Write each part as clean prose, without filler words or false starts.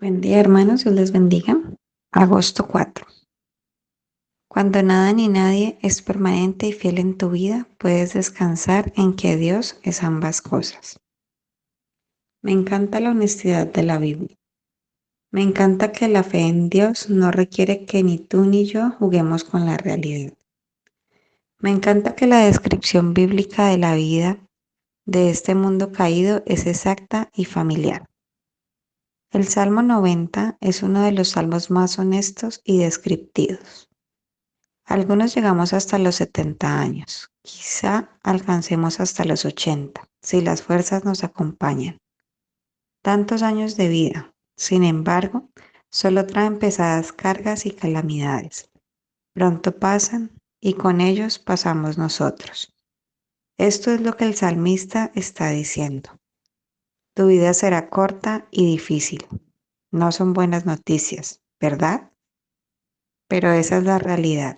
Buen día, hermanos, Dios les bendiga. Agosto 4. Cuando nada ni nadie es permanente y fiel en tu vida, puedes descansar en que Dios es ambas cosas. Me encanta la honestidad de la Biblia. Me encanta que la fe en Dios no requiere que ni tú ni yo juguemos con la realidad. Me encanta que la descripción bíblica de la vida de este mundo caído es exacta y familiar. El Salmo 90 es uno de los salmos más honestos y descriptivos. Algunos llegamos hasta los 70 años, quizá alcancemos hasta los 80, si las fuerzas nos acompañan. Tantos años de vida, sin embargo, solo traen pesadas cargas y calamidades. Pronto pasan y con ellos pasamos nosotros. Esto es lo que el salmista está diciendo. Tu vida será corta y difícil. No son buenas noticias, ¿verdad? Pero esa es la realidad.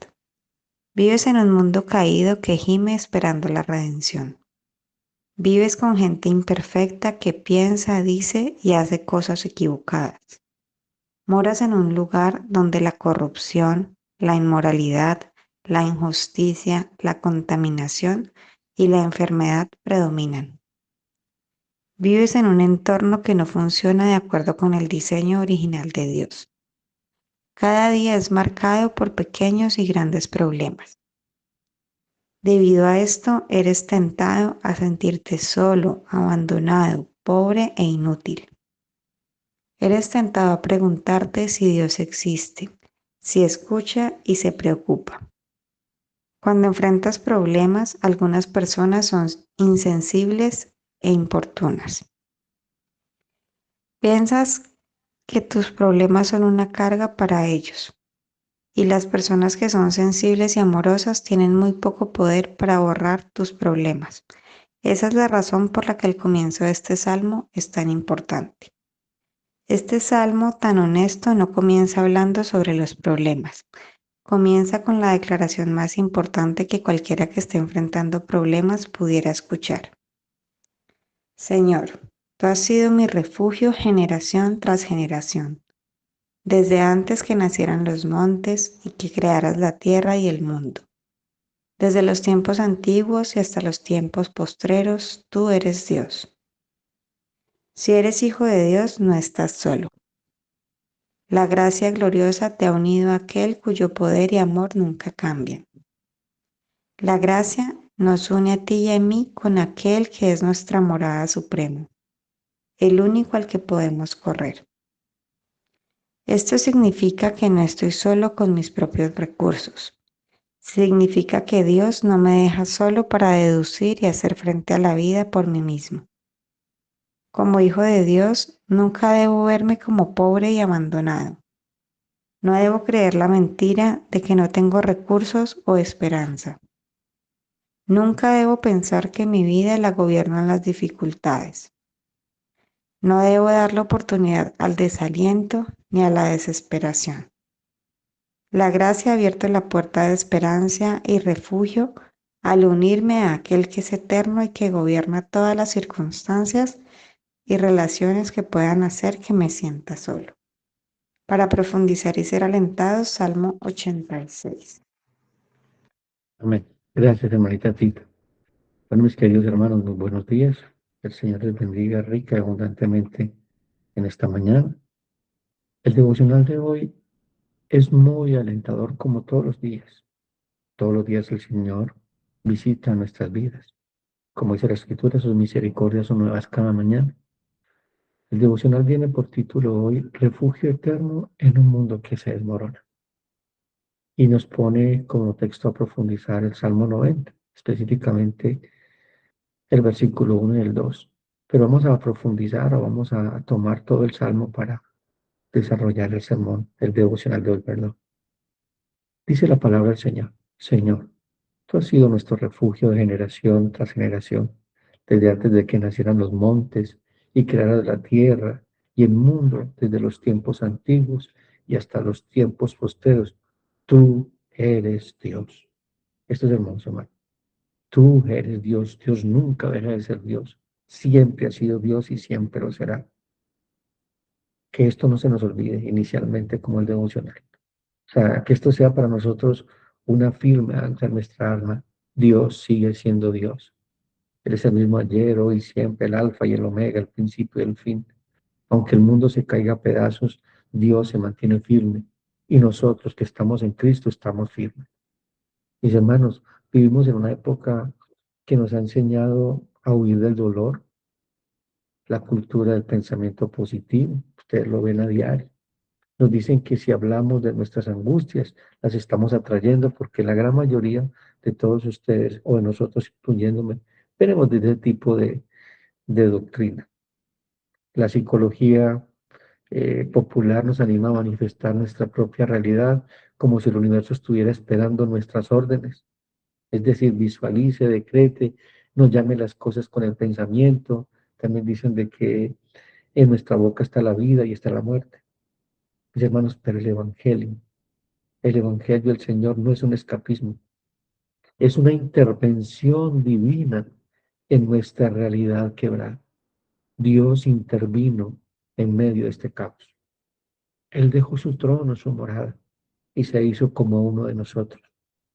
Vives en un mundo caído que gime esperando la redención. Vives con gente imperfecta que piensa, dice y hace cosas equivocadas. Moras en un lugar donde la corrupción, la inmoralidad, la injusticia, la contaminación y la enfermedad predominan. Vives en un entorno que no funciona de acuerdo con el diseño original de Dios. Cada día es marcado por pequeños y grandes problemas. Debido a esto, eres tentado a sentirte solo, abandonado, pobre e inútil. Eres tentado a preguntarte si Dios existe, si escucha y se preocupa. Cuando enfrentas problemas, algunas personas son insensibles e importunas. Piensas que tus problemas son una carga para ellos, y las personas que son sensibles y amorosas tienen muy poco poder para borrar tus problemas. Esa es la razón por la que el comienzo de este salmo es tan importante. Este salmo tan honesto no comienza hablando sobre los problemas. Comienza con la declaración más importante que cualquiera que esté enfrentando problemas pudiera escuchar. Señor, tú has sido mi refugio generación tras generación, desde antes que nacieran los montes y que crearas la tierra y el mundo. Desde los tiempos antiguos y hasta los tiempos postreros, tú eres Dios. Si eres hijo de Dios, no estás solo. La gracia gloriosa te ha unido a aquel cuyo poder y amor nunca cambian. La gracia nos une a ti y a mí con aquel que es nuestra morada suprema, el único al que podemos correr. Esto significa que no estoy solo con mis propios recursos. Significa que Dios no me deja solo para deducir y hacer frente a la vida por mí mismo. Como hijo de Dios, nunca debo verme como pobre y abandonado. No debo creer la mentira de que no tengo recursos o esperanza. Nunca debo pensar que mi vida la gobiernan las dificultades. No debo dar la oportunidad al desaliento ni a la desesperación. La gracia ha abierto la puerta de esperanza y refugio al unirme a aquel que es eterno y que gobierna todas las circunstancias y relaciones que puedan hacer que me sienta solo. Para profundizar y ser alentados, Salmo 86. Amén. Gracias, hermanita Tita. Bueno, mis queridos hermanos, muy buenos días. El Señor les bendiga rica y abundantemente en esta mañana. El devocional de hoy es muy alentador como todos los días. Todos los días el Señor visita nuestras vidas. Como dice la Escritura, sus misericordias son nuevas cada mañana. El devocional viene por título hoy, Refugio Eterno en un mundo que se desmorona. Y nos pone como texto a profundizar el Salmo 90, específicamente el versículo 1 y el 2. Pero vamos a profundizar o vamos a tomar todo el salmo para desarrollar el sermón, el devocional de hoy, perdón. Dice la palabra del Señor, Señor, tú has sido nuestro refugio de generación tras generación, desde antes de que nacieran los montes y crearas la tierra y el mundo, desde los tiempos antiguos y hasta los tiempos posteros. Tú eres Dios. Esto es hermoso, hermano. Tú eres Dios, Dios nunca deja de ser Dios, siempre ha sido Dios y siempre lo será. que esto no se nos olvide inicialmente como el devocional. O sea, que esto sea para nosotros una firme ancla en nuestra alma. Dios sigue siendo Dios. Él es el mismo ayer, hoy, siempre, el alfa y el omega, el principio y el fin. Aunque el mundo se caiga a pedazos, Dios se mantiene firme. Y nosotros que estamos en Cristo estamos firmes. Mis hermanos, vivimos en una época que nos ha enseñado a huir del dolor, la cultura del pensamiento positivo. Ustedes lo ven a diario. Nos dicen que si hablamos de nuestras angustias, las estamos atrayendo porque la gran mayoría de todos ustedes, o de nosotros incluyéndome, tenemos de ese tipo de doctrina. La psicología popular nos anima a manifestar nuestra propia realidad como si el universo estuviera esperando nuestras órdenes. Es decir, visualice, decrete, nos llame las cosas con el pensamiento. También dicen de que en nuestra boca está la vida y está la muerte. Mis hermanos, pero el Evangelio del Señor no es un escapismo, es una intervención divina en nuestra realidad quebrada. Dios intervino en medio de este caos. Él dejó su trono, su morada, y se hizo como uno de nosotros.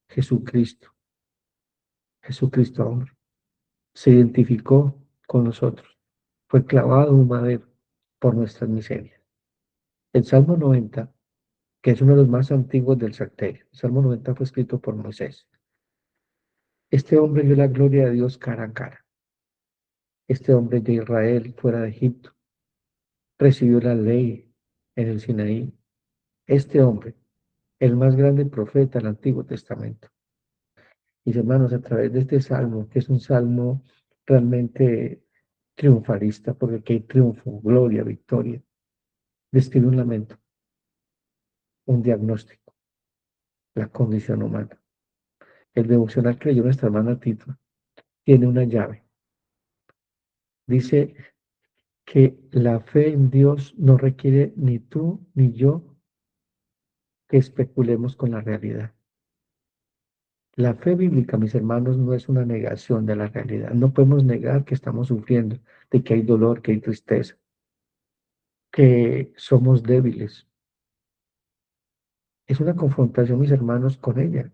Jesucristo, Jesucristo hombre, se identificó con nosotros. Fue clavado en un madero por nuestras miserias. El Salmo 90, que es uno de los más antiguos del Salterio, el Salmo 90 fue escrito por Moisés. Este hombre vio la gloria de Dios cara a cara. Este hombre de Israel fuera de Egipto recibió la ley en el Sinaí. Este hombre, el más grande profeta del Antiguo Testamento. Mis hermanos, a través de este salmo, que es un salmo realmente triunfalista, porque aquí hay triunfo, gloria, victoria, describe un lamento, un diagnóstico, la condición humana. El devocional que leyó nuestra hermana Tito tiene una llave. Dice que la fe en Dios no requiere ni tú ni yo que especulemos con la realidad. La fe bíblica, mis hermanos, no es una negación de la realidad. No podemos negar que estamos sufriendo, de que hay dolor, que hay tristeza, que somos débiles. Es una confrontación, mis hermanos, con ella.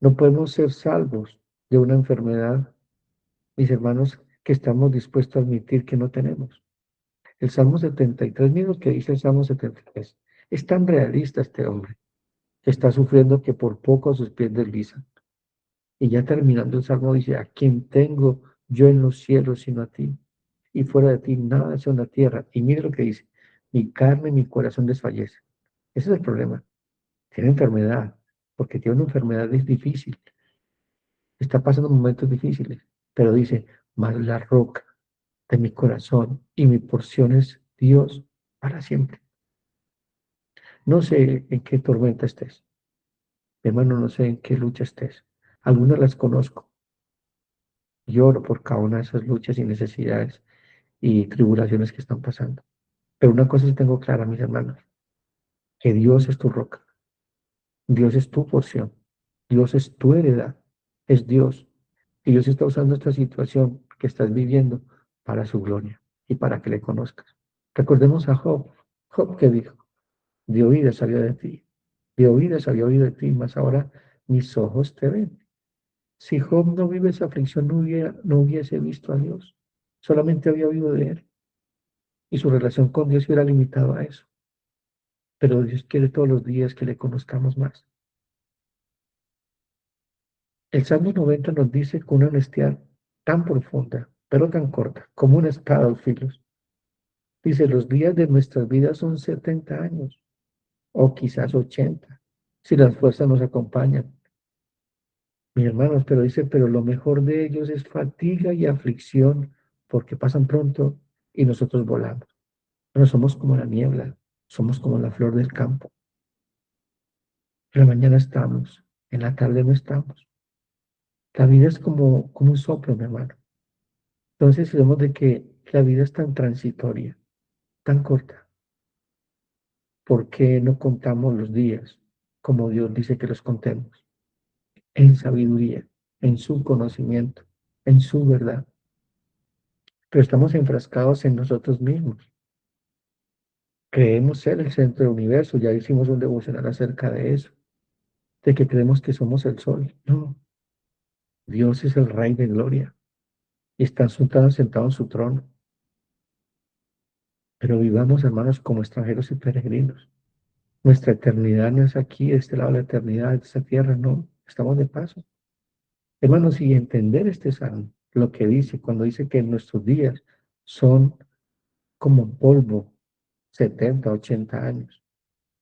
No podemos ser salvos de una enfermedad, mis hermanos, que estamos dispuestos a admitir que no tenemos. El Salmo 73, mira lo que dice el Salmo 73. Es tan realista este hombre, que está sufriendo que por poco sus pies deslizan. Y ya terminando el Salmo dice, ¿a quién tengo yo en los cielos sino a ti? Y fuera de ti nada es en la tierra. Y mire lo que dice, mi carne y mi corazón desfallece. Ese es el problema. Tiene enfermedad, porque tiene una enfermedad es difícil. Está pasando momentos difíciles, pero dice, mas la roca de mi corazón y mi porción es Dios para siempre. No sé en qué tormenta estés, hermano, no sé en qué lucha estés. Algunas las conozco. Lloro por cada una de esas luchas y necesidades y tribulaciones que están pasando. Pero una cosa sí tengo clara, mis hermanos, que Dios es tu roca, Dios es tu porción, Dios es tu heredad, es Dios. Y Dios está usando esta situación que estás viviendo para su gloria y para que le conozcas. Recordemos a Job, Job que dijo, de oídas había de ti, de oídas había oído de ti, mas ahora mis ojos te ven. Si Job no vive esa aflicción, no hubiese visto a Dios, solamente había oído de él y su relación con Dios se hubiera limitado a eso. Pero Dios quiere todos los días que le conozcamos más. El Salmo 90 nos dice con una honestidad tan profunda, pero tan corta, como una espada a dos filos. Dice, los días de nuestras vidas son 70 años, o quizás 80, si las fuerzas nos acompañan. Mis hermanos, pero dice, pero lo mejor de ellos es fatiga y aflicción, porque pasan pronto y nosotros volamos. Pero somos como la niebla, somos como la flor del campo. En la mañana estamos, en la tarde no estamos. La vida es como un soplo, mi hermano. Entonces, si vemos de que la vida es tan transitoria, tan corta, ¿por qué no contamos los días como Dios dice que los contemos? En sabiduría, en su conocimiento, en su verdad. Pero estamos enfrascados en nosotros mismos. Creemos ser el centro del universo, ya hicimos un devocional acerca de eso, de que creemos que somos el sol. No, Dios es el Rey de gloria y está sentado en su trono. Pero vivamos, hermanos, como extranjeros y peregrinos. Nuestra eternidad no es aquí, de este lado de la eternidad, de esta tierra, no, estamos de paso. Hermanos, y entender este salmo, lo que dice, cuando dice que nuestros días son como polvo, 70, 80 años.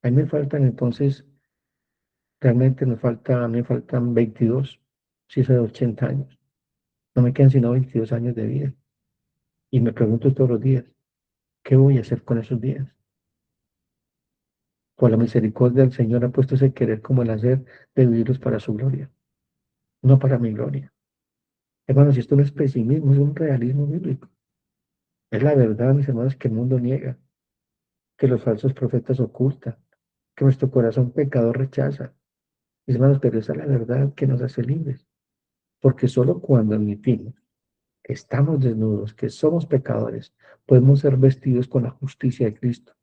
A mí me faltan entonces, realmente a mí me faltan 22, si eso de 80 años. No me quedan sino 22 años de vida. Y me pregunto todos los días, ¿qué voy a hacer con esos días? Por la misericordia del Señor ha puesto ese querer como el hacer de vivirlos para su gloria, no para mi gloria. Hermanos, si esto no es pesimismo, es un realismo bíblico. Es la verdad, mis hermanos, que el mundo niega, que los falsos profetas ocultan, que nuestro corazón pecador rechaza. Mis hermanos, pero esa es la verdad que nos hace libres. Porque solo cuando admitimos que estamos desnudos, que somos pecadores, podemos ser vestidos con la justicia de Cristo.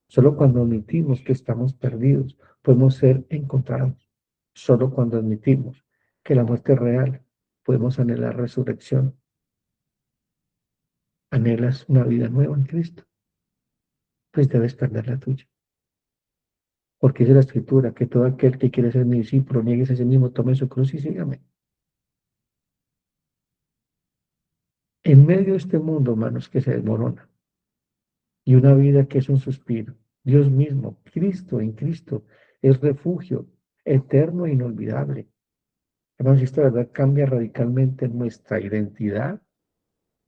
Solo cuando admitimos que estamos perdidos, podemos ser encontrados. Solo cuando admitimos que la muerte es real, podemos anhelar resurrección. ¿Anhelas una vida nueva en Cristo? Pues debes perder la tuya. Porque dice la Escritura que todo aquel que quiere ser mi discípulo, nieguese a sí mismo, tome su cruz y sígame. En medio de este mundo, hermanos, que se desmorona, y una vida que es un suspiro, Dios mismo, Cristo en Cristo, es refugio eterno e inolvidable. Hermanos, esta verdad cambia radicalmente nuestra identidad,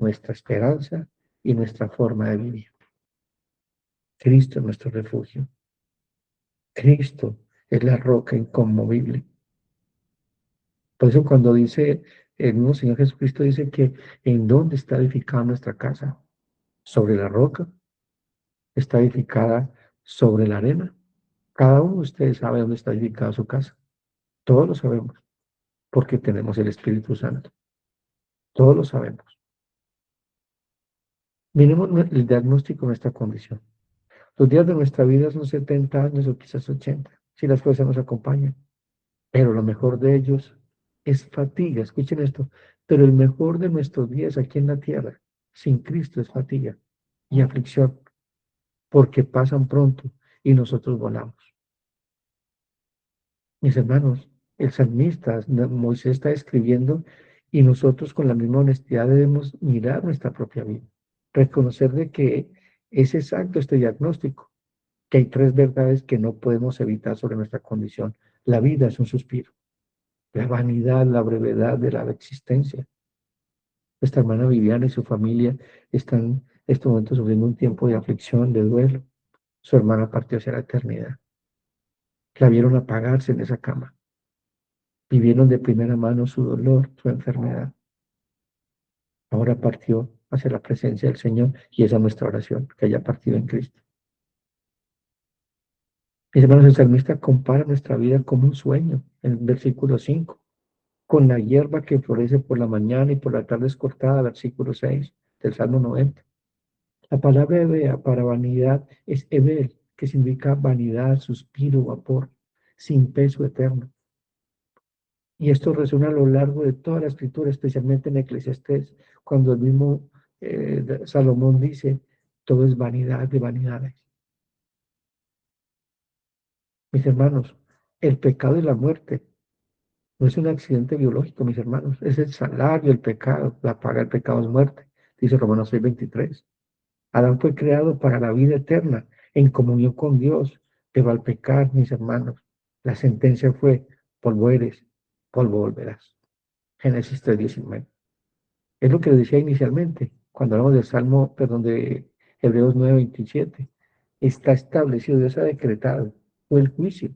nuestra esperanza y nuestra forma de vivir. Cristo es nuestro refugio. Cristo es la roca inconmovible. Por eso cuando dice el mismo Señor Jesucristo, dice que ¿en dónde está edificada nuestra casa? ¿Sobre la roca? ¿Está edificada sobre la arena? Cada uno de ustedes sabe dónde está edificada su casa. Todos lo sabemos, porque tenemos el Espíritu Santo. Todos lo sabemos. Miremos el diagnóstico de nuestra condición. Los días de nuestra vida son 70 años o quizás 80, si las cosas nos acompañan. Pero lo mejor de ellos es fatiga. Escuchen esto. Pero el mejor de nuestros días aquí en la tierra, sin Cristo, es fatiga y aflicción, porque pasan pronto y nosotros volamos. Mis hermanos, el salmista, Moisés está escribiendo y nosotros con la misma honestidad debemos mirar nuestra propia vida, reconocer de que es exacto este diagnóstico, que hay tres verdades que no podemos evitar sobre nuestra condición. La vida es un suspiro, la vanidad, la brevedad de la existencia. Nuestra hermana Viviana y su familia están en este momento sufriendo un tiempo de aflicción, de duelo. Su hermana partió hacia la eternidad. La vieron apagarse en esa cama. Vivieron de primera mano su dolor, su enfermedad. Ahora partió hacia la presencia del Señor y esa es nuestra oración, que haya partido en Cristo. Mis hermanos, el salmista compara nuestra vida como un sueño, en el versículo 5, con la hierba que florece por la mañana y por la tarde es cortada, versículo 6 del Salmo 90. La palabra hebrea para vanidad es hebel, que significa vanidad, suspiro, vapor, sin peso eterno. Y esto resuena a lo largo de toda la escritura, especialmente en Eclesiastés, cuando el mismo Salomón dice, todo es vanidad de vanidades. Mis hermanos, el pecado y la muerte no es un accidente biológico, mis hermanos, es el salario del pecado, la paga del pecado es muerte, dice Romanos 6:23. Adán fue creado para la vida eterna, en comunión con Dios, pero al pecar, mis hermanos, la sentencia fue, polvo eres, polvo volverás. Génesis 3:19. Es lo que decía inicialmente, cuando hablamos del Salmo, perdón, de Hebreos 9:27. Está establecido, Dios ha decretado, fue el juicio.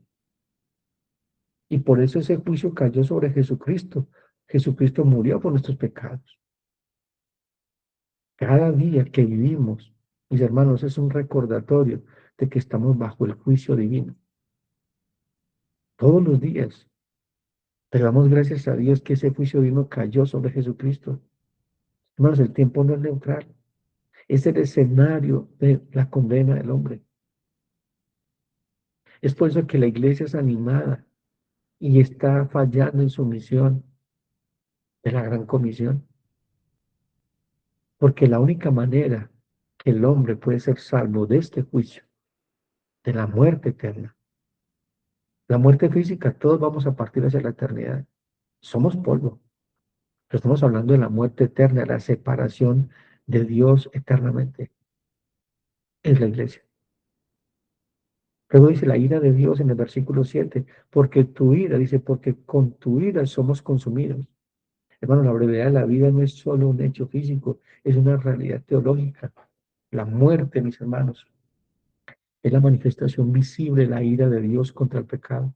Y por eso ese juicio cayó sobre Jesucristo. Jesucristo murió por nuestros pecados. Cada día que vivimos, mis hermanos, es un recordatorio de que estamos bajo el juicio divino. Todos los días. Pero damos gracias a Dios que ese juicio divino cayó sobre Jesucristo. Hermanos, el tiempo no es neutral. Es el escenario de la condena del hombre. Es por eso que la iglesia es animada y está fallando en su misión de la gran comisión, porque la única manera que el hombre puede ser salvo de este juicio, de la muerte eterna, la muerte física, todos vamos a partir hacia la eternidad. Somos polvo, pero estamos hablando de la muerte eterna, de la separación de Dios eternamente. Es la iglesia. Luego dice la ira de Dios en el versículo 7, porque tu ira, dice, porque con tu ira somos consumidos. Hermano, la brevedad de la vida no es solo un hecho físico, es una realidad teológica. La muerte, mis hermanos, es la manifestación visible de la ira de Dios contra el pecado.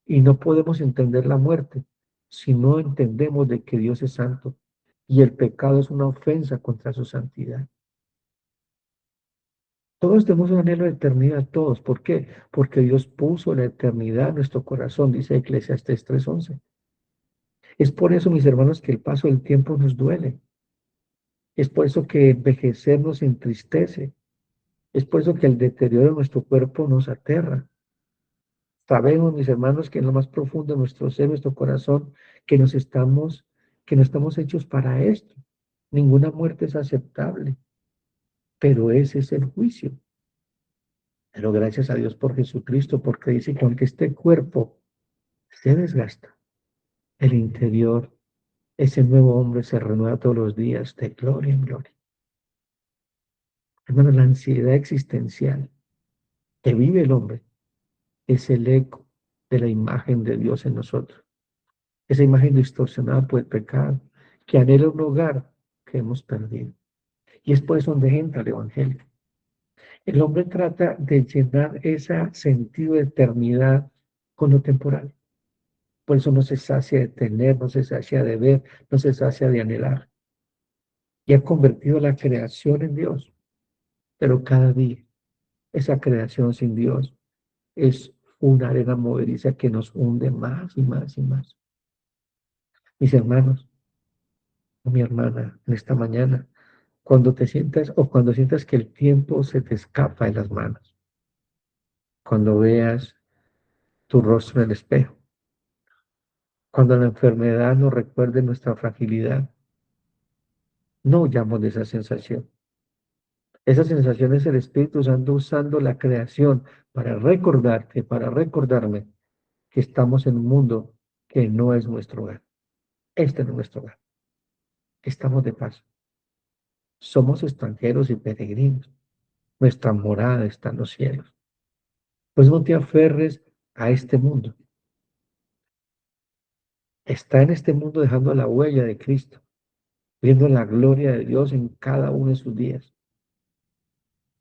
Y no podemos entender la muerte si no entendemos de que Dios es santo y el pecado es una ofensa contra su santidad. Todos tenemos un anhelo de eternidad, todos. ¿Por qué? Porque Dios puso la eternidad en nuestro corazón, dice Eclesiastés 3:11. Es por eso, mis hermanos, que el paso del tiempo nos duele. Es por eso que envejecer nos entristece. Es por eso que el deterioro de nuestro cuerpo nos aterra. Sabemos, mis hermanos, que en lo más profundo de nuestro ser, nuestro corazón, que que no estamos hechos para esto. Ninguna muerte es aceptable, pero ese es el juicio. Pero gracias a Dios por Jesucristo, porque dice que aunque este cuerpo se desgasta, el interior, ese nuevo hombre se renueva todos los días de gloria en gloria. Hermano, la ansiedad existencial que vive el hombre es el eco de la imagen de Dios en nosotros. Esa imagen distorsionada por el pecado, que anhela un hogar que hemos perdido. Y es por eso donde entra el Evangelio. El hombre trata de llenar ese sentido de eternidad con lo temporal. Por eso no se sacia de tener, no se sacia de ver, no se sacia de anhelar. Y ha convertido la creación en Dios. Pero cada día, esa creación sin Dios es una arena movediza que nos hunde más y más y más. Mis hermanos, mi hermana, en esta mañana, cuando te sientas o cuando sientas que el tiempo se te escapa de las manos, cuando veas tu rostro en el espejo, cuando la enfermedad nos recuerde nuestra fragilidad, no huyamos de esa sensación. Esa sensación es el Espíritu Santo usando la creación para recordarte, para recordarme que estamos en un mundo que no es nuestro hogar. Este no es nuestro hogar. Estamos de paso. Somos extranjeros y peregrinos. Nuestra morada está en los cielos. Pues no te aferres a este mundo. Está en este mundo dejando la huella de Cristo, viendo la gloria de Dios en cada uno de sus días.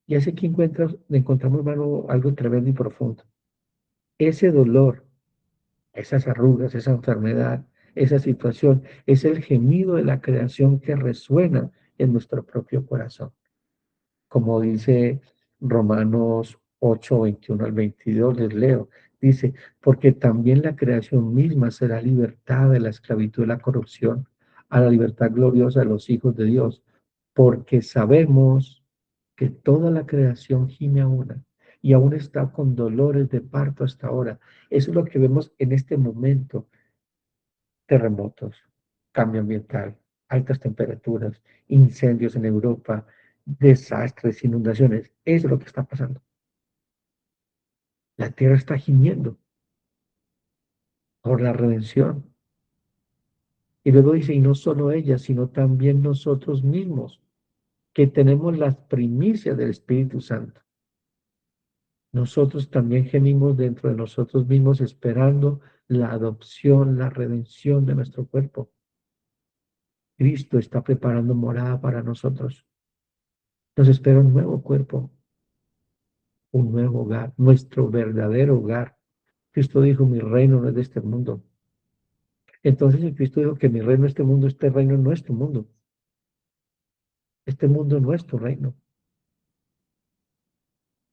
Y así que encontramos, hermano, algo tremendo y profundo. Ese dolor, esas arrugas, esa enfermedad, esa situación, es el gemido de la creación que resuena en nuestro propio corazón. Como dice Romanos 8:21 al 22, les leo, dice, porque también la creación misma será libertada de la esclavitud de la corrupción a la libertad gloriosa de los hijos de Dios, porque sabemos que toda la creación gime a una y aún está con dolores de parto hasta ahora. Eso es lo que vemos en este momento: terremotos, cambio ambiental, altas temperaturas, incendios en Europa, desastres, inundaciones. Eso es lo que está pasando. La tierra está gimiendo por la redención. Y luego dice, y no solo ella, sino también nosotros mismos, que tenemos las primicias del Espíritu Santo. Nosotros también gemimos dentro de nosotros mismos esperando la adopción, la redención de nuestro cuerpo. Cristo está preparando morada para nosotros. Nos espera un nuevo cuerpo, un nuevo hogar, nuestro verdadero hogar. Cristo dijo, mi reino no es de este mundo. Entonces el Cristo dijo que mi reino es este mundo, este reino no es nuestro mundo. Este mundo no es nuestro reino.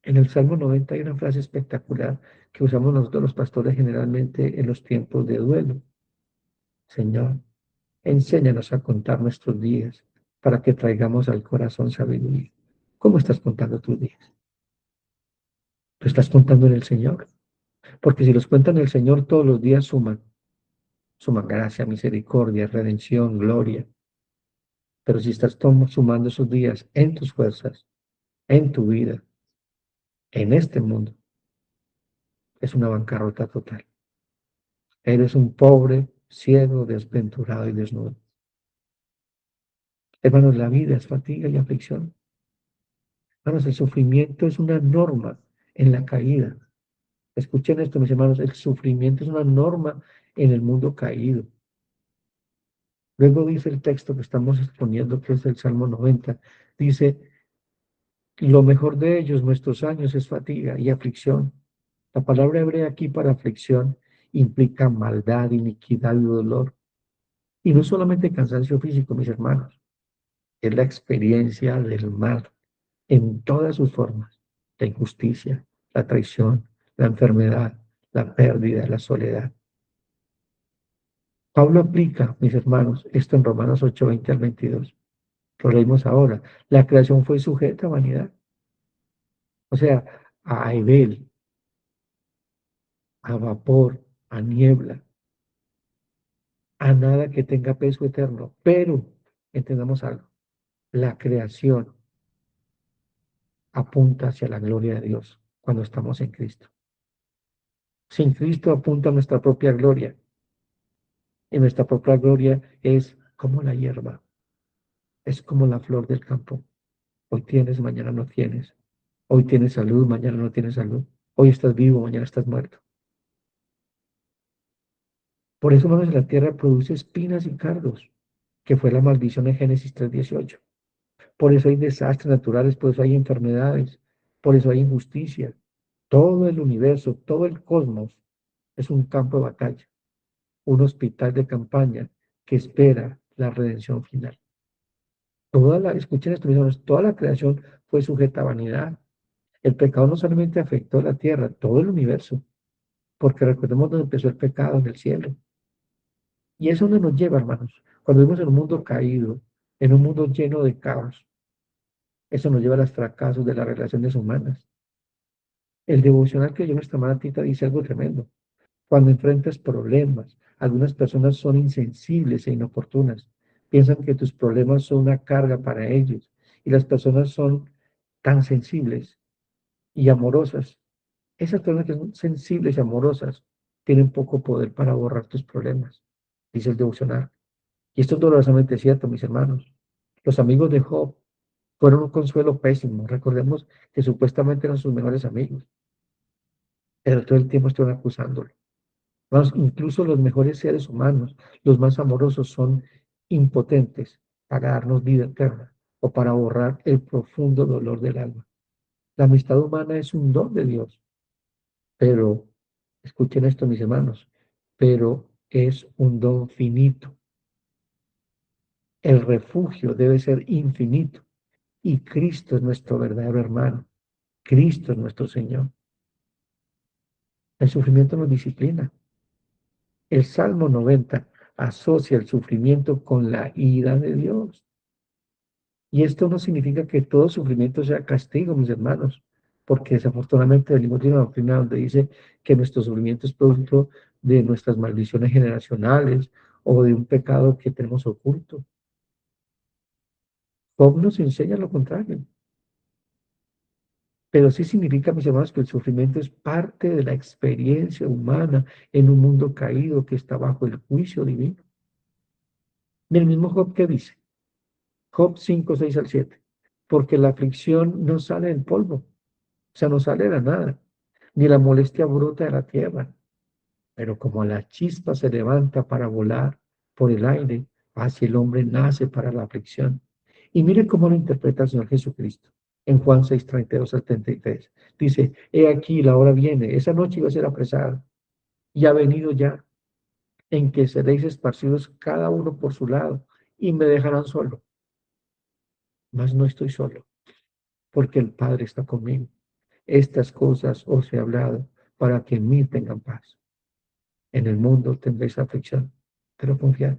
En el Salmo 90 hay una frase espectacular que usamos nosotros los pastores generalmente en los tiempos de duelo. Señor, enséñanos a contar nuestros días para que traigamos al corazón sabiduría. ¿Cómo estás contando tus días? ¿Lo estás contando en el Señor? Porque si los cuentan en el Señor, todos los días suman. Suman gracia, misericordia, redención, gloria. Pero si estás sumando esos días en tus fuerzas, en tu vida, en este mundo, es una bancarrota total. Eres un pobre, ciego, desventurado y desnudo. Hermanos, la vida es fatiga y aflicción. Hermanos, el sufrimiento es una norma en la caída. Escuchen esto, mis hermanos, el sufrimiento es una norma en el mundo caído. Luego dice el texto que estamos exponiendo, que es el Salmo 90, dice, lo mejor de ellos, nuestros años, es fatiga y aflicción. La palabra hebrea aquí para aflicción implica maldad, iniquidad y dolor. Y no solamente cansancio físico, mis hermanos, es la experiencia del mal en todas sus formas, la injusticia, la traición, la enfermedad, la pérdida, la soledad. Pablo aplica, mis hermanos, esto en Romanos 8, 20 al 22. Lo leímos ahora. La creación fue sujeta a vanidad. O sea, a Ebel, a vapor, a niebla, a nada que tenga peso eterno. Pero, entendamos algo, la creación apunta hacia la gloria de Dios cuando estamos en Cristo. Sin Cristo apunta a nuestra propia gloria. Y nuestra propia gloria es como la hierba, es como la flor del campo. Hoy tienes, mañana no tienes. Hoy tienes salud, mañana no tienes salud. Hoy estás vivo, mañana estás muerto. Por eso, hermanos, la tierra produce espinas y cardos, que fue la maldición en Génesis 3:18. Por eso hay desastres naturales, por eso hay enfermedades, por eso hay injusticia. Todo el universo, todo el cosmos es un campo de batalla, un hospital de campaña que espera la redención final. Escuchen esto, mis hermanos, toda la creación fue sujeta a vanidad. El pecado no solamente afectó a la tierra, todo el universo, porque recordemos dónde empezó el pecado en el cielo. Y eso no nos lleva, hermanos, cuando vivimos en un mundo caído, en un mundo lleno de caos, eso nos lleva a los fracasos de las relaciones humanas. El devocional que yo nuestra hermana Tita dice algo tremendo. Cuando enfrentas problemas, algunas personas son insensibles e inoportunas. Piensan que tus problemas son una carga para ellos. Y las personas son tan sensibles y amorosas. Esas personas que son sensibles y amorosas tienen poco poder para borrar tus problemas, dice el devocional. Y esto es dolorosamente cierto, mis hermanos. Los amigos de Job fueron un consuelo pésimo. Recordemos que supuestamente eran sus mejores amigos, pero todo el tiempo estuvieron acusándolo. Hermanos, incluso los mejores seres humanos, los más amorosos, son impotentes para darnos vida eterna o para borrar el profundo dolor del alma. La amistad humana es un don de Dios, pero, escuchen esto, mis hermanos, pero es un don finito. El refugio debe ser infinito y Cristo es nuestro verdadero hermano. Cristo es nuestro Señor. El sufrimiento nos disciplina. El Salmo 90 asocia el sufrimiento con la ira de Dios. Y esto no significa que todo sufrimiento sea castigo, mis hermanos, porque desafortunadamente venimos de una doctrina donde dice que nuestro sufrimiento es producto de nuestras maldiciones generacionales o de un pecado que tenemos oculto. Job nos enseña lo contrario. Pero sí significa, mis hermanos, que el sufrimiento es parte de la experiencia humana en un mundo caído que está bajo el juicio divino. Del mismo Job que dice, Job 5, 6 al 7, porque la aflicción no sale del polvo, o sea, no sale de la nada, ni la molestia brota de la tierra, pero como la chispa se levanta para volar por el aire, así el hombre nace para la aflicción. Y mire cómo lo interpreta el Señor Jesucristo en Juan 6, 32 al 33. Dice, he aquí, la hora viene, esa noche iba a ser apresada, y ha venido ya, en que seréis esparcidos cada uno por su lado, y me dejarán solo. Mas no estoy solo, porque el Padre está conmigo. Estas cosas os he hablado para que en mí tengan paz. En el mundo tendréis aflicción, pero confiad,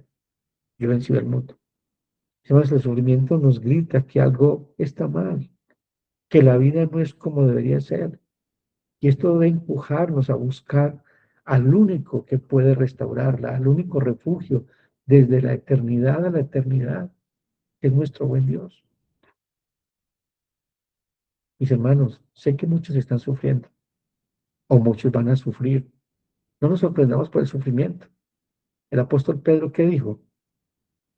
yo he vencido el mundo. Además, el sufrimiento nos grita que algo está mal, que la vida no es como debería ser, Y esto debe empujarnos a buscar al único que puede restaurarla, al único refugio desde la eternidad a la eternidad, que es nuestro buen Dios. Mis hermanos, sé que muchos están sufriendo o muchos van a sufrir. No nos sorprendamos por el sufrimiento. El apóstol Pedro, ¿qué dijo?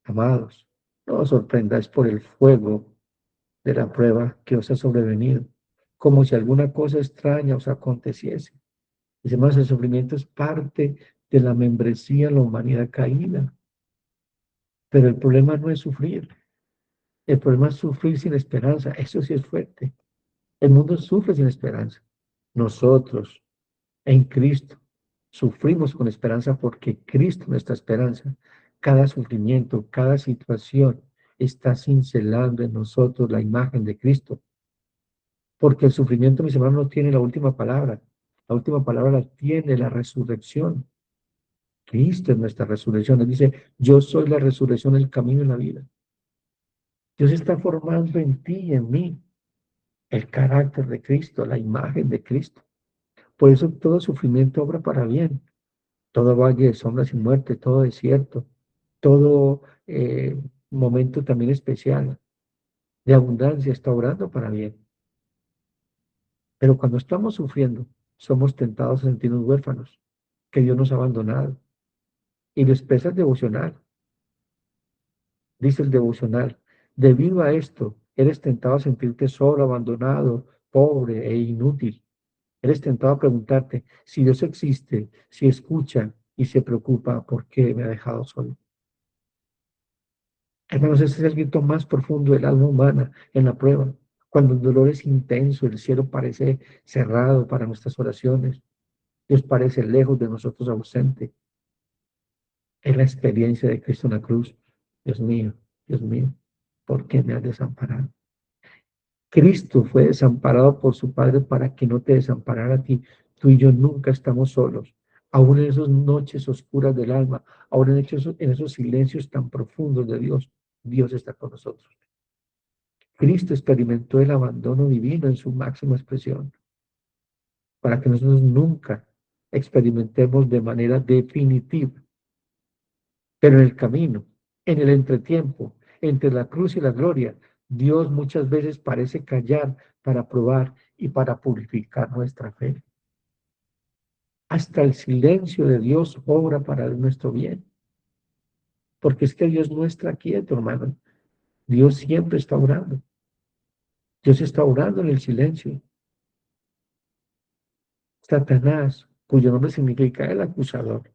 Amados, no os sorprendáis por el fuego de la prueba que os ha sobrevenido, como si alguna cosa extraña os aconteciese. Mis hermanos, el sufrimiento es parte de la membresía en la humanidad caída. Pero el problema no es sufrir, el problema es sufrir sin esperanza. Eso sí es fuerte. El mundo sufre sin esperanza. Nosotros, en Cristo, sufrimos con esperanza porque Cristo es nuestra esperanza. Cada sufrimiento, cada situación está cincelando en nosotros la imagen de Cristo. Porque el sufrimiento, mis hermanos, no tiene la última palabra. La última palabra la tiene la resurrección. Cristo es nuestra resurrección. Él dice, yo soy la resurrección, el camino y la vida. Dios está formando en ti y en mí el carácter de Cristo, la imagen de Cristo. Por eso todo sufrimiento obra para bien. Todo valle de sombras y muerte, todo desierto, todo momento también especial de abundancia está obrando para bien. Pero cuando estamos sufriendo, somos tentados a sentirnos huérfanos, que Dios nos ha abandonado. Y lo expresa el devocional. Dice el devocional, debido a esto, eres tentado a sentirte solo, abandonado, pobre e inútil. Eres tentado a preguntarte si Dios existe, si escucha y se preocupa por qué me ha dejado solo. Hermanos, ese es el grito más profundo del alma humana en la prueba. Cuando el dolor es intenso, el cielo parece cerrado para nuestras oraciones. Dios parece lejos de nosotros, ausente. Es la experiencia de Cristo en la cruz. Dios mío, ¿por qué me has desamparado? Cristo fue desamparado por su Padre para que no te desamparara a ti. Tú y yo nunca estamos solos. Aún en esas noches oscuras del alma, aún en esos silencios tan profundos de Dios, Dios está con nosotros. Cristo experimentó el abandono divino en su máxima expresión, para que nosotros nunca experimentemos de manera definitiva. Pero en el camino, en el entretiempo, entre la cruz y la gloria, Dios muchas veces parece callar para probar y para purificar nuestra fe. Hasta el silencio de Dios obra para nuestro bien, porque es que Dios no está quieto, hermano. Dios siempre está orando. Dios está orando en el silencio. Satanás, cuyo nombre significa el acusador,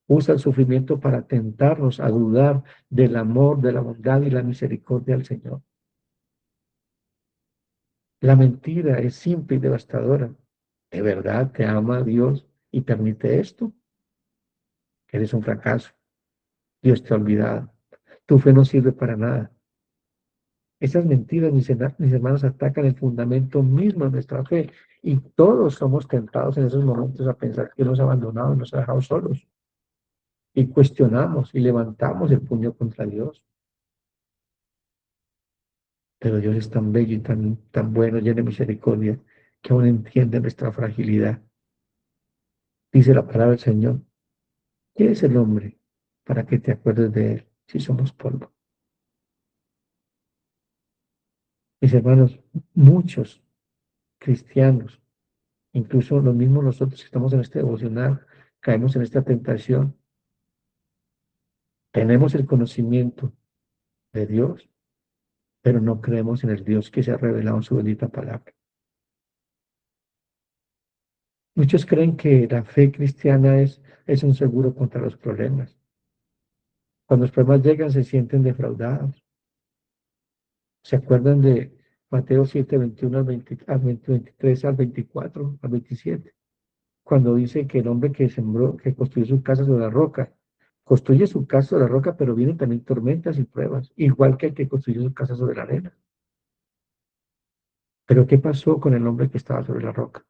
usa el sufrimiento para tentarnos a dudar del amor, de la bondad y la misericordia del Señor. La mentira es simple y devastadora. ¿De verdad te ama Dios y permite esto? Eres un fracaso. Dios te ha olvidado. Tu fe no sirve para nada. Esas mentiras, mis hermanos, atacan el fundamento mismo de nuestra fe. Y todos somos tentados en esos momentos a pensar que nos ha abandonado y nos ha dejado solos. Y cuestionamos y levantamos el puño contra Dios. Pero Dios es tan bello y tan bueno, lleno de misericordia, que aún entiende nuestra fragilidad. Dice la palabra del Señor, ¿quién es el hombre para que te acuerdes de él si somos polvo? Mis hermanos, muchos cristianos, incluso los mismos nosotros que estamos en este devocional, caemos en esta tentación. Tenemos el conocimiento de Dios, pero no creemos en el Dios que se ha revelado en su bendita palabra. Muchos creen que la fe cristiana es un seguro contra los problemas. Cuando los problemas llegan, se sienten defraudados. ¿Se acuerdan de Mateo 7, 21 al 23 al 24, al 27? Cuando dice que el hombre que sembró, que construyó su casa sobre la roca, construye su casa sobre la roca, pero vienen también tormentas y pruebas, igual que el que construyó su casa sobre la arena. Pero ¿qué pasó con el hombre que estaba sobre la roca?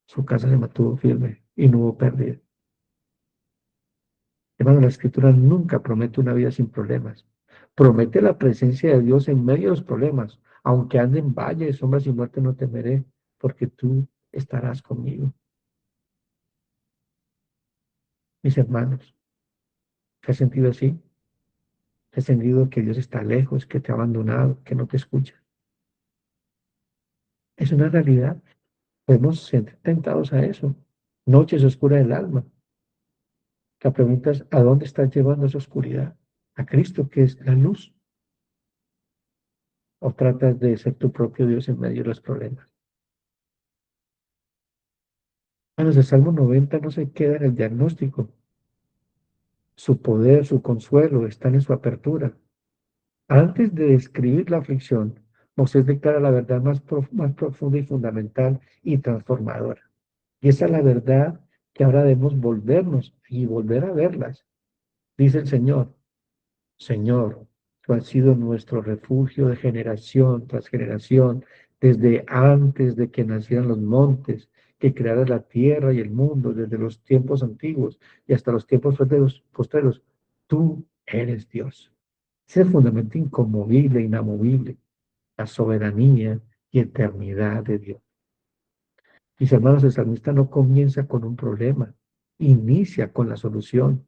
Su casa se mantuvo firme y no hubo pérdida. Hermano, la escritura nunca promete una vida sin problemas. Promete la presencia de Dios en medio de los problemas. Aunque ande en valle de sombras y muerte, no temeré, porque tú estarás conmigo. Mis hermanos, ¿te has sentido así? ¿Te has sentido que Dios está lejos, que te ha abandonado, que no te escucha? Es una realidad. Podemos ser tentados a eso. Noches oscuras del alma. La pregunta es, ¿a dónde estás llevando esa oscuridad? ¿A Cristo, que es la luz? ¿O tratas de ser tu propio Dios en medio de los problemas? Bueno, el Salmo 90 no se queda en el diagnóstico. Su poder, su consuelo están en su apertura. Antes de describir la aflicción, Moisés declara la verdad más profunda y fundamental y transformadora. Y esa es la verdad que ahora debemos volvernos y volver a verlas. Dice el Señor, Señor, tú has sido nuestro refugio de generación tras generación, desde antes de que nacieran los montes, que crearas la tierra y el mundo, desde los tiempos antiguos y hasta los tiempos postreros. Tú eres Dios. Es el fundamento inconmovible, inamovible, la soberanía y eternidad de Dios. Mis hermanos, el salmista no comienza con un problema, inicia con la solución,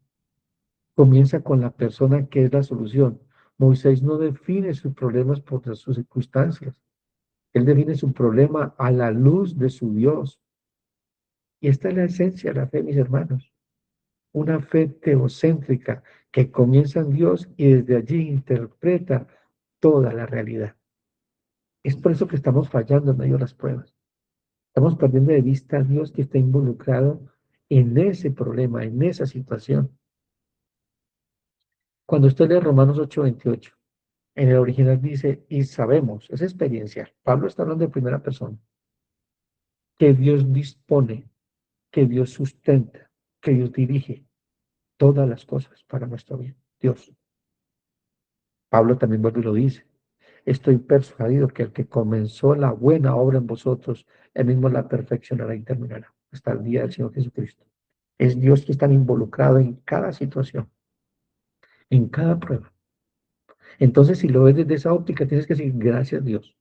comienza con la persona que es la solución. Moisés no define sus problemas por sus circunstancias, él define su problema a la luz de su Dios. Y esta es la esencia de la fe, mis hermanos, una fe teocéntrica que comienza en Dios y desde allí interpreta toda la realidad. Es por eso que estamos fallando en medio de las pruebas. Estamos perdiendo de vista a Dios que está involucrado en ese problema, en esa situación. Cuando usted lee Romanos 8:28, en el original dice, y sabemos, es experiencial. Pablo está hablando de primera persona, que Dios dispone, que Dios sustenta, que Dios dirige todas las cosas para nuestro bien. Dios. Pablo también vuelve y lo dice. Estoy persuadido que el que comenzó la buena obra en vosotros, él mismo la perfeccionará y terminará hasta el día del Señor Jesucristo. Es Dios que está involucrado en cada situación, en cada prueba. Entonces, si lo ves desde esa óptica, tienes que decir, gracias Dios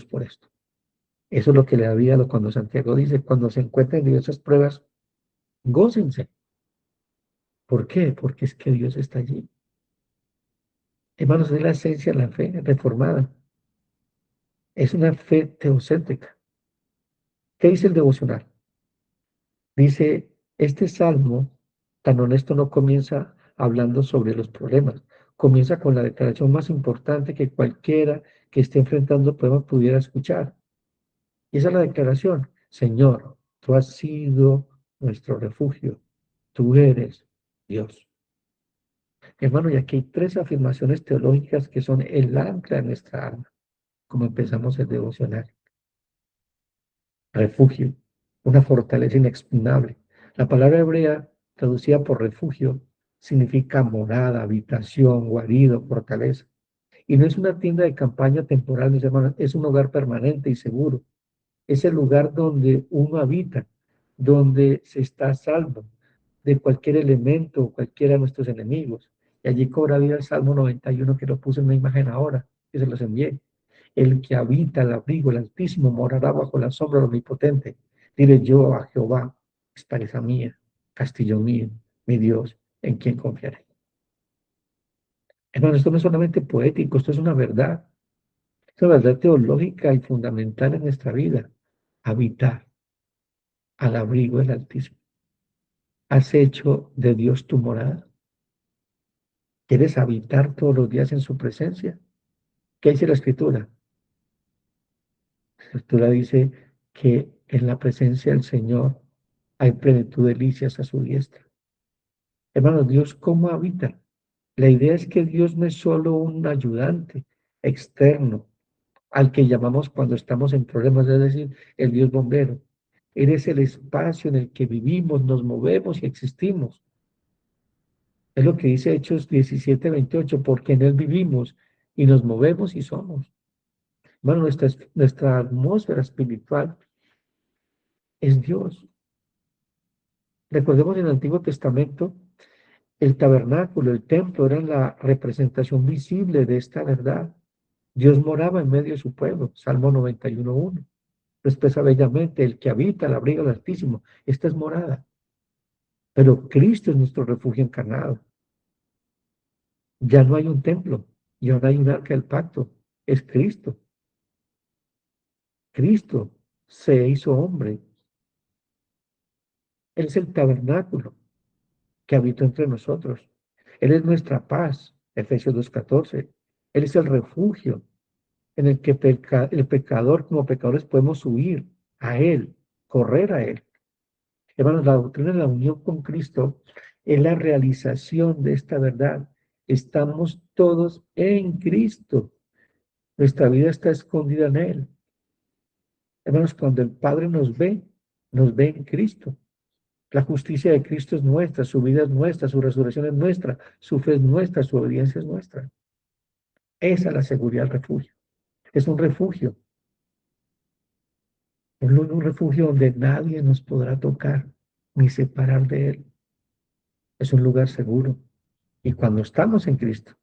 por esto. Eso es lo que le da vida cuando Santiago dice, cuando se encuentran diversas pruebas, gócense. ¿Por qué? Porque es que Dios está allí. Hermanos, es la esencia de la fe reformada. Es una fe teocéntrica. ¿Qué dice el devocional? Dice, este salmo tan honesto no comienza hablando sobre los problemas, comienza con la declaración más importante que cualquiera que esté enfrentando pruebas pudiera escuchar. Y esa es la declaración, Señor, tú has sido nuestro refugio, tú eres Dios. Hermano, y aquí hay tres afirmaciones teológicas que son el ancla de nuestra alma, como empezamos el devocional. Refugio, una fortaleza inexpugnable. La palabra hebrea traducida por refugio significa morada, habitación, guarido, fortaleza. Y no es una tienda de campaña temporal, mis hermanos, es un hogar permanente y seguro. Es el lugar donde uno habita, donde se está a salvo de cualquier elemento o cualquiera de nuestros enemigos. Y allí cobra vida el Salmo 91 que lo puse en una imagen ahora, que se los envié. El que habita el abrigo, el Altísimo, morará bajo la sombra del Omnipotente. Diré yo a Jehová, esperanza mía, castillo mío, mi Dios, en quien confiaré. Hermano, esto no es solamente poético, esto es una verdad. Es una verdad teológica y fundamental en nuestra vida. Habitar al abrigo del Altísimo. ¿Has hecho de Dios tu morada? ¿Quieres habitar todos los días en su presencia? ¿Qué dice la Escritura? La Escritura dice que en la presencia del Señor hay plenitud de delicias a su diestra. Hermanos, Dios, ¿cómo habita? La idea es que Dios no es solo un ayudante externo al que llamamos cuando estamos en problemas, es decir, el Dios bombero. Él es el espacio en el que vivimos, nos movemos y existimos. Es lo que dice Hechos 17:28, porque en Él vivimos y nos movemos y somos. Bueno, nuestra atmósfera espiritual es Dios. Recordemos en el Antiguo Testamento, el tabernáculo, el templo eran la representación visible de esta verdad. Dios moraba en medio de su pueblo, Salmo 91:1. Expresa bellamente, el que habita el abrigo del Altísimo. Esta es morada. pero Cristo es nuestro refugio encarnado. Ya no hay un templo, ya no hay un arca del pacto, es Cristo. Cristo se hizo hombre. Él es el tabernáculo que habitó entre nosotros. Él es nuestra paz, Efesios 2:14. Él es el refugio en el que el pecador como pecadores podemos huir a Él, correr a Él. Hermanos, la doctrina de la unión con Cristo es la realización de esta verdad. Estamos todos en Cristo. Nuestra vida está escondida en Él. Hermanos, cuando el Padre nos ve en Cristo. La justicia de Cristo es nuestra, su vida es nuestra, su resurrección es nuestra, su fe es nuestra, su obediencia es nuestra. Esa es la seguridad del refugio. Es un refugio, un refugio donde nadie nos podrá tocar ni separar de Él. Es un lugar seguro. Y cuando estamos en Cristo,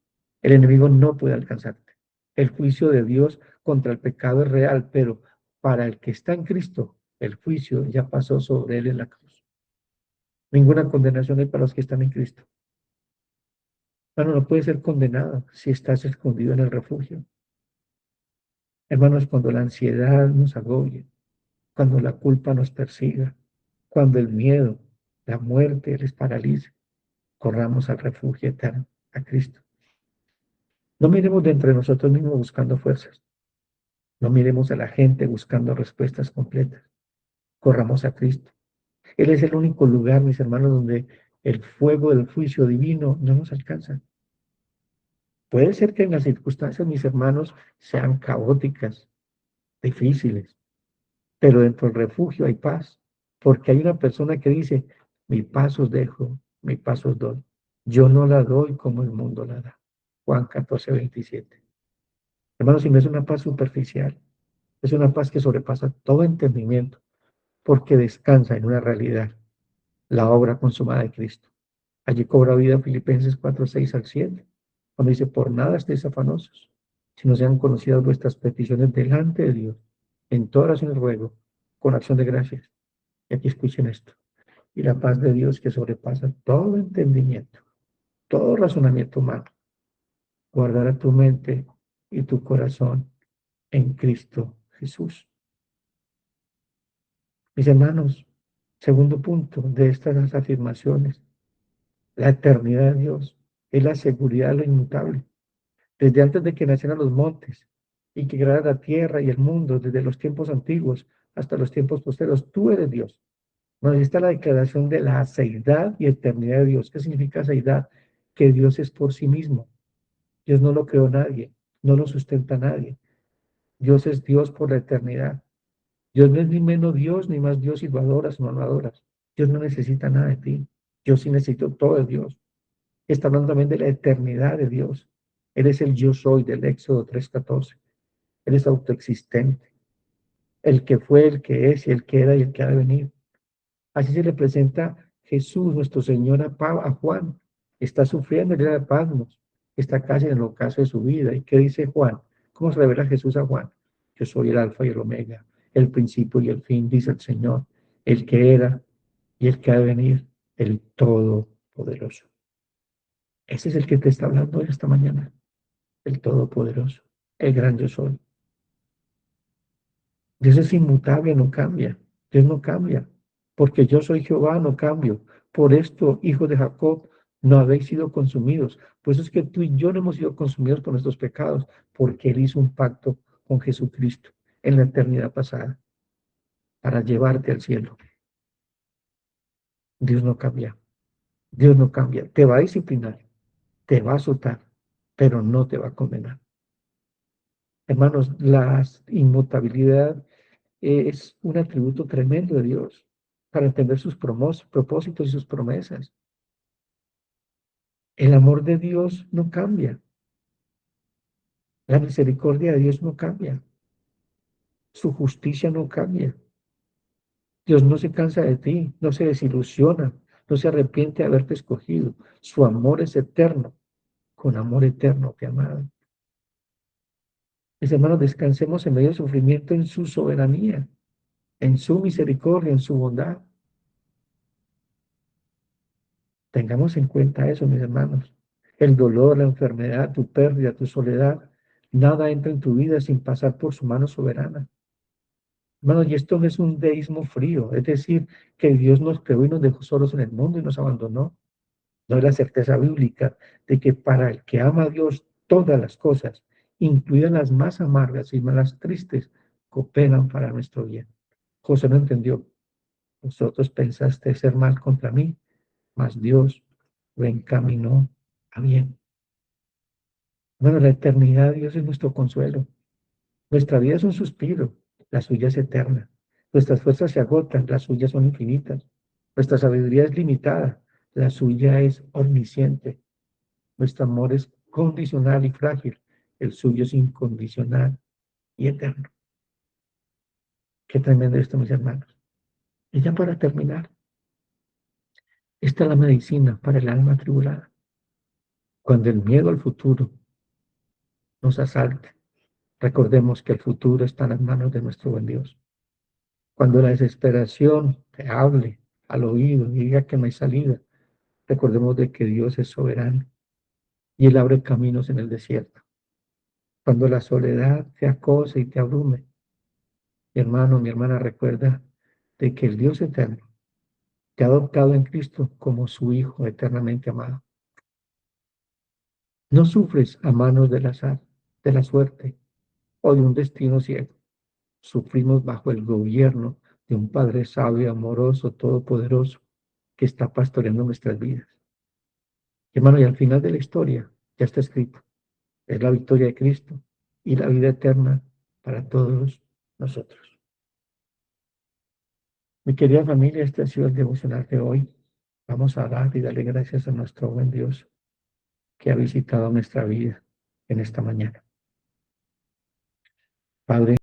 el enemigo no puede alcanzarte. El juicio de Dios contra el pecado es real, pero para el que está en Cristo, el juicio ya pasó sobre Él en la cruz. Ninguna condenación hay para los que están en Cristo. Hermano, no puedes ser condenado si estás escondido en el refugio. Hermanos, cuando la ansiedad nos agobie, cuando la culpa nos persiga, cuando el miedo, la muerte les paralice, corramos al refugio eterno, a Cristo. No miremos de entre nosotros mismos buscando fuerzas. No miremos a la gente buscando respuestas completas. Corramos a Cristo. Él es el único lugar, mis hermanos, donde el fuego del juicio divino no nos alcanza. Puede ser que en las circunstancias, mis hermanos, sean caóticas, difíciles, pero dentro del refugio hay paz, porque hay una persona que dice, mi paz os dejo, mi paz os doy. Yo no la doy como el mundo la da. Juan 14:27. Hermanos, si no es una paz superficial, es una paz que sobrepasa todo entendimiento, porque descansa en una realidad, la obra consumada de Cristo. Allí cobra vida Filipenses 4:6 al 7, cuando dice, por nada estéis afanosos, sino sean conocidas vuestras peticiones delante de Dios, en toda oración y ruego, con acción de gracias. Y aquí escuchen esto. Y la paz de Dios que sobrepasa todo entendimiento, todo razonamiento humano, guardará tu mente y tu corazón en Cristo Jesús. Mis hermanos, segundo punto de estas afirmaciones, la eternidad de Dios es la seguridad de lo inmutable. Desde antes de que nacieran los montes y que creara la tierra y el mundo, desde los tiempos antiguos hasta los tiempos posteriores, tú eres Dios. Nos está la declaración de la seidad y eternidad de Dios. ¿Qué significa seidad? Que Dios es por sí mismo. Dios no lo creó nadie, no lo sustenta nadie. Dios es Dios por la eternidad. Dios no es ni menos Dios, ni más Dios si lo adoras o no lo adoras. Dios no necesita nada de ti. Yo sí necesito todo de Dios. Está hablando también de la eternidad de Dios. Él es el yo soy del Éxodo 3:14. Él es autoexistente. El que fue, el que es, y el que era y el que ha de venir. Así se le presenta Jesús, nuestro Señor, a Juan. Está sufriendo el día de Patmos. Está casi en el ocaso de su vida. ¿Y qué dice Juan? ¿Cómo se revela Jesús a Juan? Yo soy el alfa y el omega, el principio y el fin, dice el Señor, el que era y el que ha de venir, el Todopoderoso. Ese es el que te está hablando esta mañana, el Todopoderoso, el gran yo soy. Dios es inmutable, no cambia. Dios no cambia, porque yo soy Jehová, no cambio. Por esto, hijos de Jacob, no habéis sido consumidos. Por eso es que tú y yo no hemos sido consumidos por nuestros pecados, porque Él hizo un pacto con Jesucristo en la eternidad pasada para llevarte al cielo. Dios no cambia. Dios no cambia. Te va a disciplinar, te va a azotar, pero no te va a condenar. Hermanos, la inmutabilidad es un atributo tremendo de Dios para entender sus propósitos y sus promesas. El amor de Dios no cambia. La misericordia de Dios no cambia. Su justicia no cambia. Dios no se cansa de ti, no se desilusiona, no se arrepiente de haberte escogido. Su amor es eterno. Con amor eterno te ha amado. Mis hermanos, descansemos en medio del sufrimiento en su soberanía, en su misericordia, en su bondad. Tengamos en cuenta eso, mis hermanos. El dolor, la enfermedad, tu pérdida, tu soledad, nada entra en tu vida sin pasar por su mano soberana. Hermanos, y esto no es un deísmo frío, es decir, que Dios nos creó y nos dejó solos en el mundo y nos abandonó. No es la certeza bíblica de que para el que ama a Dios, todas las cosas, incluidas las más amargas y más tristes, cooperan para nuestro bien. José no entendió. Vosotros pensaste ser mal contra mí, mas Dios lo encaminó a bien. Bueno, la eternidad de Dios es nuestro consuelo. Nuestra vida es un suspiro, la suya es eterna. Nuestras fuerzas se agotan, las suyas son infinitas. Nuestra sabiduría es limitada, la suya es omnisciente. Nuestro amor es condicional y frágil, el suyo es incondicional y eterno. Qué tremendo esto, mis hermanos. Y ya para terminar, esta es la medicina para el alma atribulada. Cuando el miedo al futuro nos asalte, recordemos que el futuro está en las manos de nuestro buen Dios. Cuando la desesperación te hable al oído y diga que no hay salida, recordemos de que Dios es soberano y Él abre caminos en el desierto. Cuando la soledad te acose y te abrume, mi hermano, mi hermana, recuerda de que el Dios eterno te ha adoptado en Cristo como su Hijo eternamente amado. No sufres a manos del azar, de la suerte o de un destino ciego. Sufrimos bajo el gobierno de un Padre sabio, amoroso, todopoderoso, que está pastoreando nuestras vidas. Hermano, y al final de la historia ya está escrito, es la victoria de Cristo y la vida eterna para todos nosotros. Mi querida familia, este ha sido el devocional de hoy. Vamos a dar y darle gracias a nuestro buen Dios que ha visitado nuestra vida en esta mañana. Padre.